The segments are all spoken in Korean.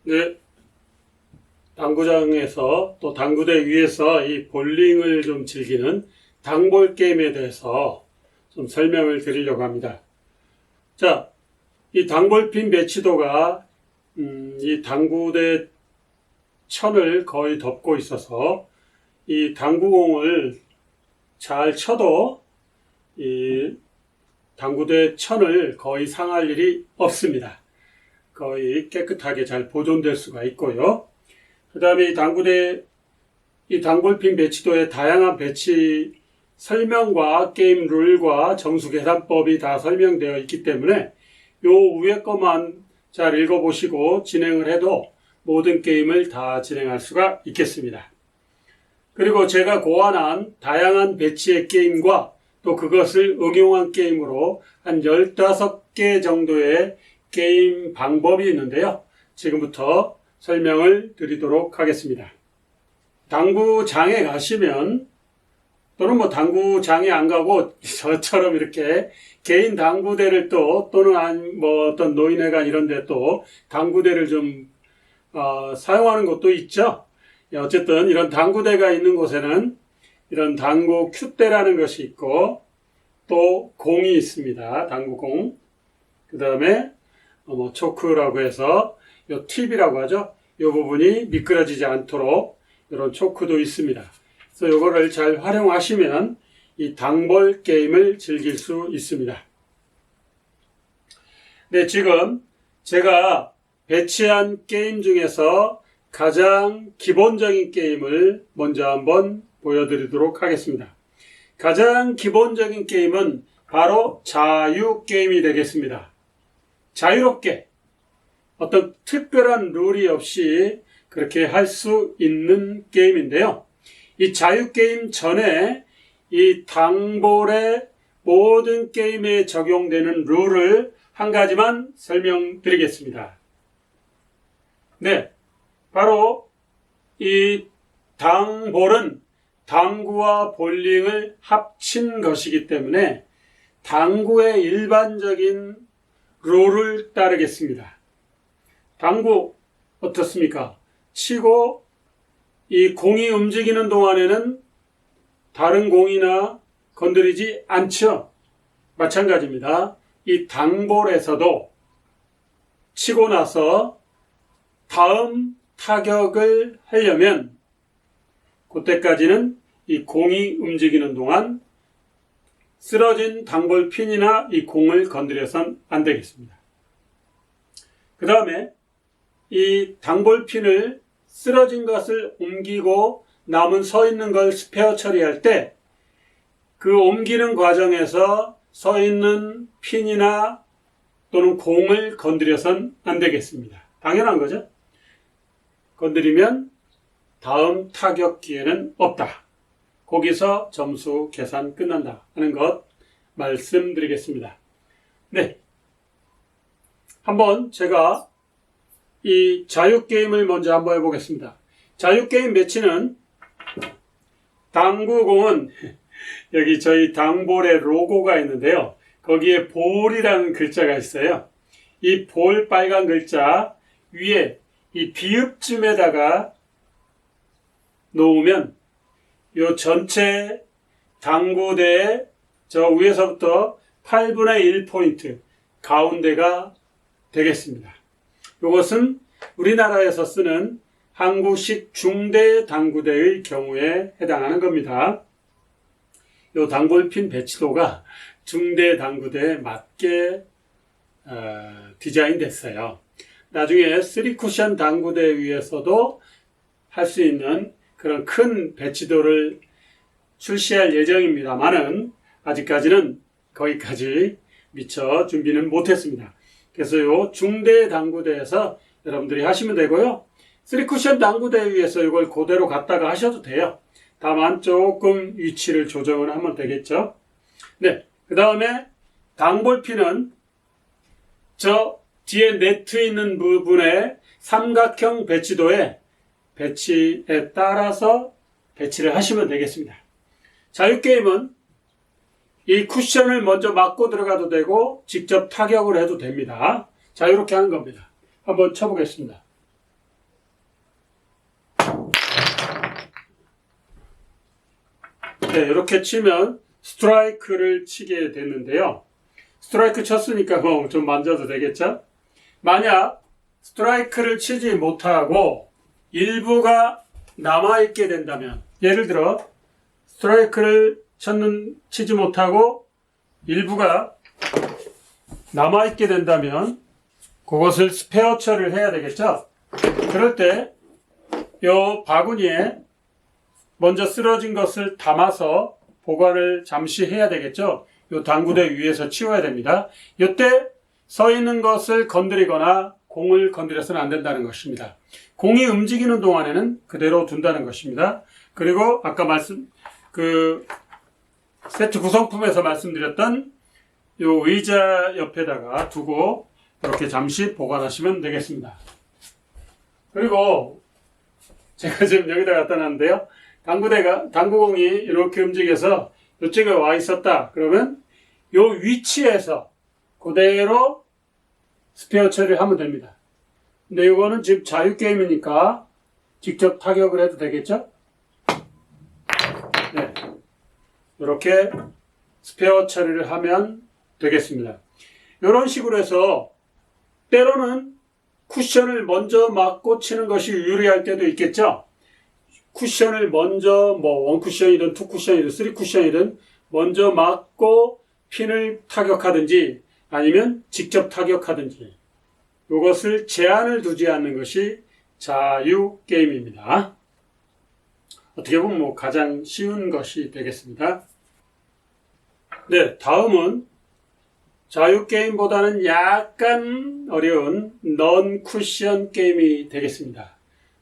네, 당구장에서 또 당구대 위에서 이 볼링을 좀 즐기는 당볼 게임에 대해서 좀 설명을 드리려고 합니다. 자, 이 당볼핀 매치도가 이 당구대 천을 거의 덮고 있어서 이 당구공을 잘 쳐도 이 당구대 천을 거의 상할 일이 없습니다. 거의 깨끗하게 잘 보존될 수가 있고요. 그 다음에 이 당볼핀 배치도의 다양한 배치 설명과 게임 룰과 점수 계산법이 다 설명되어 있기 때문에 요 위에 것만 잘 읽어보시고 진행을 해도 모든 게임을 다 진행할 수가 있겠습니다. 그리고 제가 고안한 다양한 배치의 게임과 또 그것을 응용한 게임으로 한 15개 정도의 게임 방법이 있는데요. 지금부터 설명을 드리도록 하겠습니다. 당구장에 가시면 또는 당구장에 안 가고 저처럼 이렇게 개인 당구대를 또는 어떤 노인회관 이런 데 또 당구대를 좀 사용하는 곳도 있죠. 어쨌든 이런 당구대가 있는 곳에는 이런 당구 큐대라는 것이 있고 또 공이 있습니다. 당구공. 그 다음에 초크라고 해서 요 팁이라고 하죠. 이 부분이 미끄러지지 않도록 이런 초크도 있습니다. 그래서 이거를 잘 활용하시면 이 당볼 게임을 즐길 수 있습니다. 네, 지금 제가 배치한 게임 중에서 가장 기본적인 게임을 먼저 한번 보여드리도록 하겠습니다. 가장 기본적인 게임은 바로 자유 게임이 되겠습니다. 자유롭게 어떤 특별한 룰이 없이 그렇게 할 수 있는 게임인데요. 이 자유 게임 전에 이 당볼의 모든 게임에 적용되는 룰을 한 가지만 설명드리겠습니다. 네, 바로 이 당볼은 당구와 볼링을 합친 것이기 때문에 당구의 일반적인 룰을 따르겠습니다. 당구 어떻습니까? 치고 이 공이 움직이는 동안에는 다른 공이나 건드리지 않죠. 마찬가지입니다. 이 당볼에서도 치고 나서 다음 타격을 하려면 그때까지는 이 공이 움직이는 동안 쓰러진 당볼핀이나 이 공을 건드려선 안 되겠습니다. 그 다음에 이 당볼핀을 쓰러진 것을 옮기고 남은 서 있는 걸 스페어 처리할 때 그 옮기는 과정에서 서 있는 핀이나 또는 공을 건드려선 안 되겠습니다. 당연한 거죠. 건드리면 다음 타격 기회는 없다. 거기서 점수 계산 끝난다 하는 것 말씀드리겠습니다. 네, 한번 제가 이 자유게임을 먼저 한번 해보겠습니다. 자유게임 매치는 당구공은 여기 저희 당볼의 로고가 있는데요. 거기에 볼이라는 글자가 있어요. 이 볼 빨간 글자 위에 이 비읍쯤에다가 놓으면 요 전체 당구대의 저 위에서부터 8분의 1포인트 가운데가 되겠습니다. 이것은 우리나라에서 쓰는 한국식 중대 당구대의 경우에 해당하는 겁니다. 이 당볼핀 배치도가 중대 당구대에 맞게 디자인 됐어요. 나중에 3쿠션 당구대 위에서도 할 수 있는 그런 큰 배치도를 출시할 예정입니다만은 아직까지는 거기까지 미처 준비는 못했습니다. 그래서 요 중대 당구대에서 여러분들이 하시면 되고요. 3쿠션 당구대 위에서 이걸 그대로 갖다가 하셔도 돼요. 다만 조금 위치를 조정을 하면 되겠죠. 네, 그 다음에 당볼핀은 저 뒤에 네트 있는 부분에 삼각형 배치도에 배치에 따라서 배치를 하시면 되겠습니다. 자유게임은 이 쿠션을 먼저 맞고 들어가도 되고 직접 타격을 해도 됩니다. 자, 이렇게 하는 겁니다. 한번 쳐보겠습니다. 네, 이렇게 치면 스트라이크를 치게 됐는데요. 스트라이크 쳤으니까 뭐 좀 만져도 되겠죠? 만약 스트라이크를 치지 못하고 일부가 남아있게 된다면, 예를 들어 스트라이크를 치지 못하고 일부가 남아있게 된다면 그것을 스페어 처리를 해야 되겠죠? 그럴 때 이 바구니에 먼저 쓰러진 것을 담아서 보관을 잠시 해야 되겠죠? 이 당구대 위에서 치워야 됩니다. 이때 서 있는 것을 건드리거나 공을 건드려서는 안 된다는 것입니다. 공이 움직이는 동안에는 그대로 둔다는 것입니다. 그리고 아까 세트 구성품에서 말씀드렸던 이 의자 옆에다가 두고 이렇게 잠시 보관하시면 되겠습니다. 그리고 제가 지금 여기다 갖다 놨는데요. 당구공이 이렇게 움직여서 이쪽에 와 있었다. 그러면 이 위치에서 그대로 스페어 처리를 하면 됩니다. 근데 이거는 지금 자유게임이니까 직접 타격을 해도 되겠죠? 네. 이렇게 스페어 처리를 하면 되겠습니다. 이런 식으로 해서 때로는 쿠션을 먼저 맞고 치는 것이 유리할 때도 있겠죠? 쿠션을 먼저 원쿠션이든 투쿠션이든 쓰리쿠션이든 먼저 맞고 핀을 타격하든지 아니면 직접 타격하든지 이것을 제한을 두지 않는 것이 자유 게임입니다. 어떻게 보면 가장 쉬운 것이 되겠습니다. 네, 다음은 자유 게임보다는 약간 어려운 넌 쿠션 게임이 되겠습니다.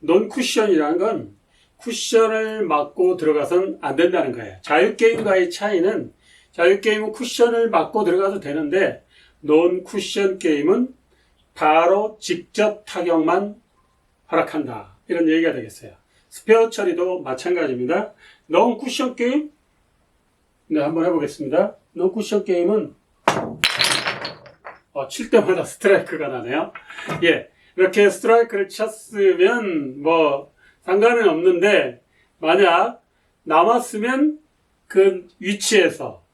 넌 쿠션이라는 건 쿠션을 맞고 들어가선 안 된다는 거예요. 자유 게임과의 차이는 자유 게임은 쿠션을 맞고 들어가도 되는데 넌 쿠션 게임은 바로 직접 타격만 허락한다. 이런 얘기가 되겠어요. 스페어 처리도 마찬가지입니다. 넌 쿠션 게임? 네, 한번 해보겠습니다. 넌 쿠션 게임은 칠 때마다 스트라이크가 나네요. 예, 이렇게 스트라이크를 쳤으면 상관은 없는데 만약 남았으면 그 위치에서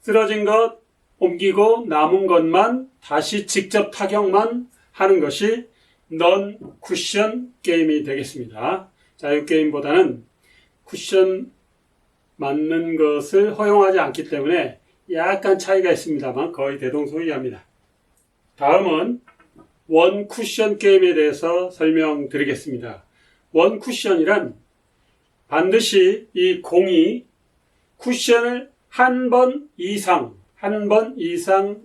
쓰러진 것 옮기고 남은 것만 다시 직접 타격만 하는 것이 넌 쿠션 게임이 되겠습니다. 자유 게임보다는 쿠션 맞는 것을 허용하지 않기 때문에 약간 차이가 있습니다만 거의 대동소이합니다. 다음은 원 쿠션 게임에 대해서 설명드리겠습니다. 원 쿠션이란 반드시 이 공이 쿠션을 한 번 이상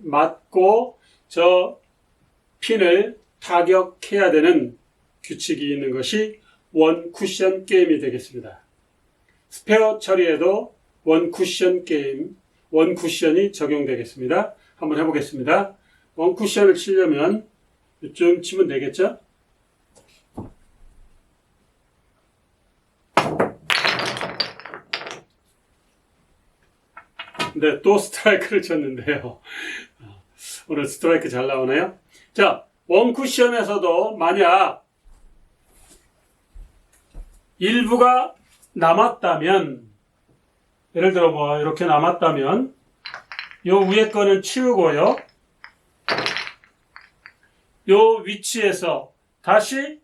맞고 저 핀을 타격해야 되는 규칙이 있는 것이 원 쿠션 게임이 되겠습니다. 스페어 처리에도 원 쿠션이 적용되겠습니다. 한번 해보겠습니다. 원 쿠션을 치려면 이쯤 치면 되겠죠? 네, 또 스트라이크를 쳤는데요. 오늘 스트라이크 잘 나오나요? 자, 원 쿠션에서도 만약 일부가 남았다면, 예를 들어 이렇게 남았다면 요 위에 거는 치우고요. 요 위치에서 다시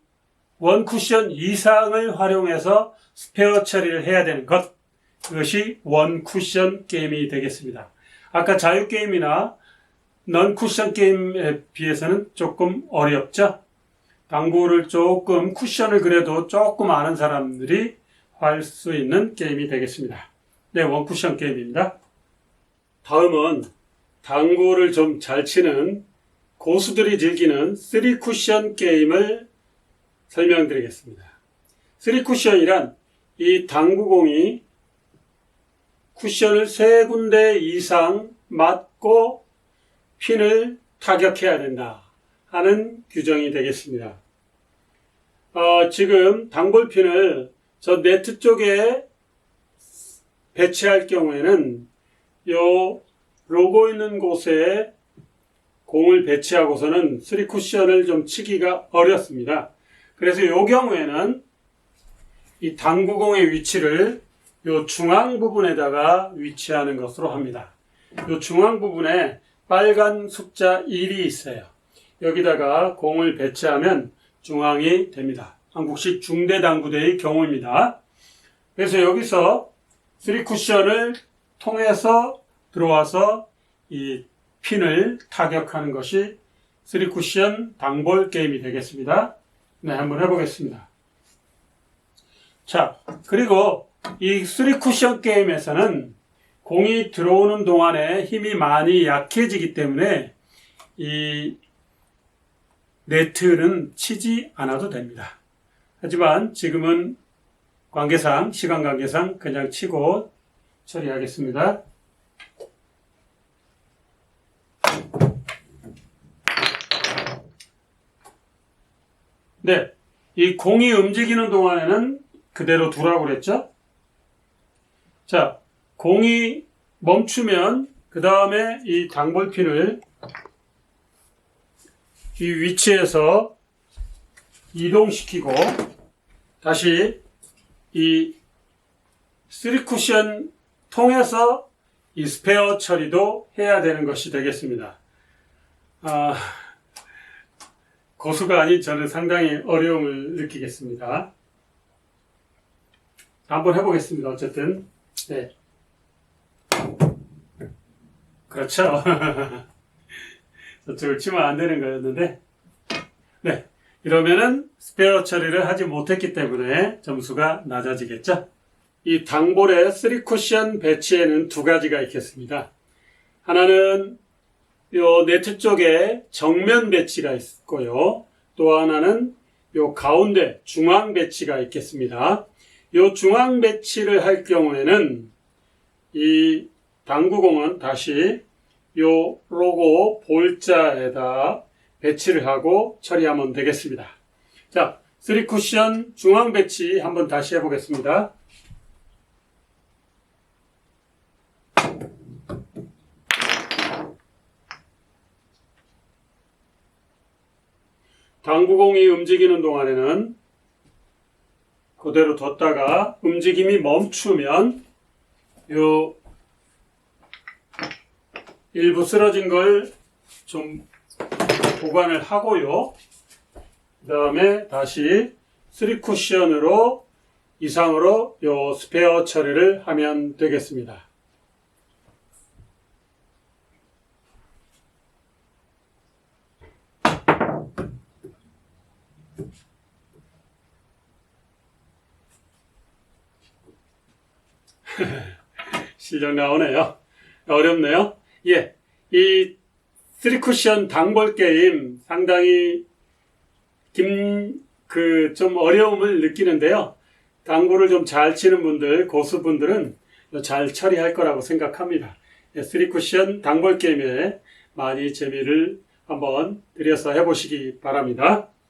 원 쿠션 이상을 활용해서 스페어 처리를 해야 되는 것. 그것이 원 쿠션 게임이 되겠습니다. 아까 자유 게임이나 넌 쿠션 게임에 비해서는 조금 어렵죠? 당구를 쿠션을 그래도 조금 아는 사람들이 할 수 있는 게임이 되겠습니다. 네, 원 쿠션 게임입니다. 다음은 당구를 좀 잘 치는 고수들이 즐기는 3쿠션 게임을 설명드리겠습니다. 3쿠션이란 이 당구공이 쿠션을 3군데 이상 맞고 핀을 타격해야 된다 하는 규정이 되겠습니다. 지금 당볼핀을 저 네트 쪽에 배치할 경우에는 요 로고 있는 곳에 공을 배치하고서는 3쿠션을 좀 치기가 어렵습니다. 그래서 이 경우에는 이 당구공의 위치를 요 중앙 부분에다가 위치하는 것으로 합니다. 요 중앙 부분에 빨간 숫자 1이 있어요. 여기다가 공을 배치하면 중앙이 됩니다. 한국식 중대당구대의 경우입니다. 그래서 여기서 3쿠션을 통해서 들어와서 이 핀을 타격하는 것이 3쿠션 당볼 게임이 되겠습니다. 네, 한번 해보겠습니다. 자, 그리고 이 3쿠션 게임에서는 공이 들어오는 동안에 힘이 많이 약해지기 때문에 이 네트는 치지 않아도 됩니다. 하지만 지금은 시간 관계상 그냥 치고 처리하겠습니다. 네, 이 공이 움직이는 동안에는 그대로 두라고 그랬죠? 자, 공이 멈추면 그 다음에 이 당볼핀을 이 위치에서 이동시키고 다시 이 3쿠션 통해서 이 스페어 처리도 해야 되는 것이 되겠습니다. 고수가 아닌 저는 상당히 어려움을 느끼겠습니다. 한번 해보겠습니다. 어쨌든 네, 그렇죠. 저쪽을 치면 안 되는 거였는데 네, 이러면은 스페어 처리를 하지 못했기 때문에 점수가 낮아지겠죠. 이 당볼의 3쿠션 배치에는 두 가지가 있겠습니다. 하나는 요 네트 쪽에 정면 배치가 있고요. 또 하나는 요 가운데 중앙 배치가 있겠습니다. 요 중앙 배치를 할 경우에는 이 당구공은 다시 요 로고 볼자에다 배치를 하고 처리하면 되겠습니다. 자, 3쿠션 중앙 배치 한번 다시 해보겠습니다. 당구공이 움직이는 동안에는 그대로 뒀다가 움직임이 멈추면 요 일부 쓰러진 걸 좀 보관을 하고요. 그 다음에 다시 3쿠션으로 이상으로 요 스페어 처리를 하면 되겠습니다. 실력 나오네요. 어렵네요. 예, 이 3쿠션 당볼 게임 상당히 좀 어려움을 느끼는데요. 당구를 좀 잘 치는 분들, 고수분들은 잘 처리할 거라고 생각합니다. 3쿠션 당볼 게임에 많이 재미를 한번 들여서 해보시기 바랍니다.